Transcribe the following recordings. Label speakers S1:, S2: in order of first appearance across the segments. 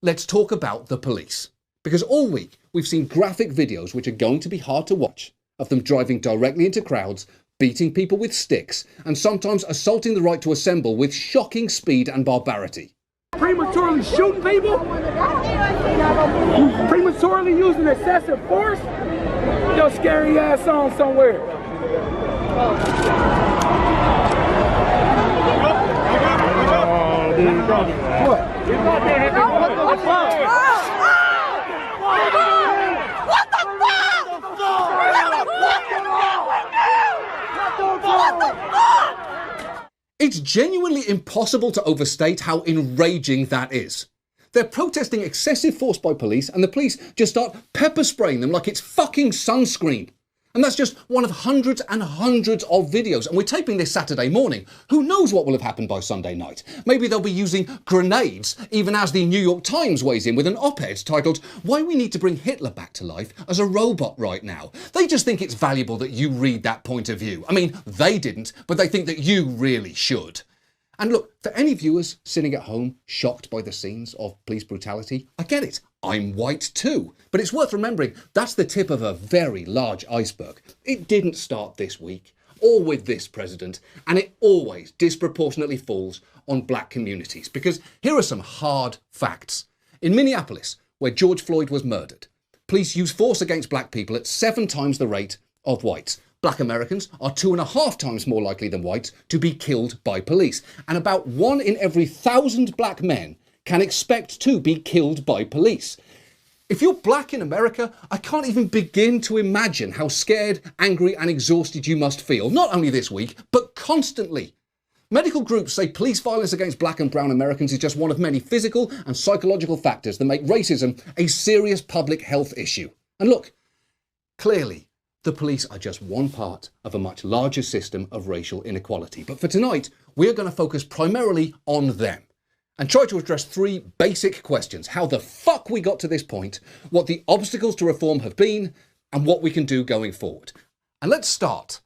S1: let's talk about the police. Because all week, we've seen graphic videos which are going to be hard to watch, of them driving directly into crowds, beating people with sticks, and sometimes assaulting the right to assemble with shocking speed and barbarity.
S2: Prematurely shooting people? Prematurely using excessive force? Your scary ass on somewhere. Oh, dude. What?
S1: It's genuinely impossible to overstate how enraging that is. They're protesting excessive force by police, and the police just start pepper spraying them like it's fucking sunscreen. And that's just one of hundreds and hundreds of videos. And we're taping this Saturday morning. Who knows what will have happened by Sunday night? Maybe they'll be using grenades, even as the New York Times weighs in with an op-ed titled, "Why We Need to Bring Hitler Back to Life as a Robot Right Now." They just think it's valuable that you read that point of view. I mean, they didn't, but they think that you really should. And look, for any viewers sitting at home shocked by the scenes of police brutality, I get it. I'm white too. But it's worth remembering that's the tip of a very large iceberg. It didn't start this week or with this president, and it always disproportionately falls on black communities. Because here are some hard facts. In Minneapolis, where George Floyd was murdered, police use force against black people at 7 times the rate of whites. Black Americans are 2.5 times more likely than whites to be killed by police. And about 1 in every 1,000 black men can expect to be killed by police. If you're black in America, I can't even begin to imagine how scared, angry, and exhausted you must feel, not only this week, but constantly. Medical groups say police violence against black and brown Americans is just one of many physical and psychological factors that make racism a serious public health issue. And look, clearly, the police are just one part of a much larger system of racial inequality. But for tonight, we're going to focus primarily on them and try to address 3 basic questions: how the fuck we got to this point, what the obstacles to reform have been, and what we can do going forward. And let's start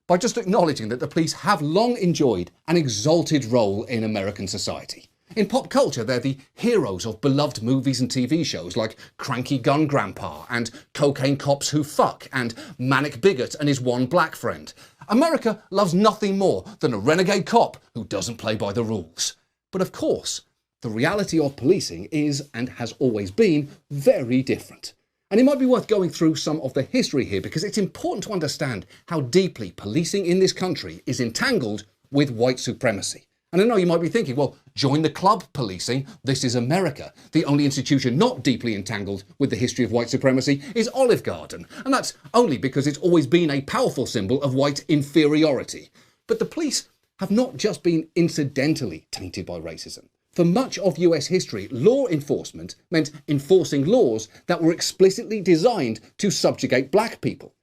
S1: by just acknowledging that the police have long enjoyed an exalted role in American society. In pop culture, they're the heroes of beloved movies and TV shows like Cranky Gun Grandpa and Cocaine Cops Who Fuck and Manic Bigot and His One Black Friend. America loves nothing more than a renegade cop who doesn't play by the rules. But of course, the reality of policing is, and has always been, very different. And it might be worth going through some of the history here because it's important to understand how deeply policing in this country is entangled with white supremacy. And I know you might be thinking, well, join the club, policing. This is America. The only institution not deeply entangled with the history of white supremacy is Olive Garden. And that's only because it's always been a powerful symbol of white inferiority. But the police have not just been incidentally tainted by racism. For much of US history, law enforcement meant enforcing laws that were explicitly designed to subjugate black people.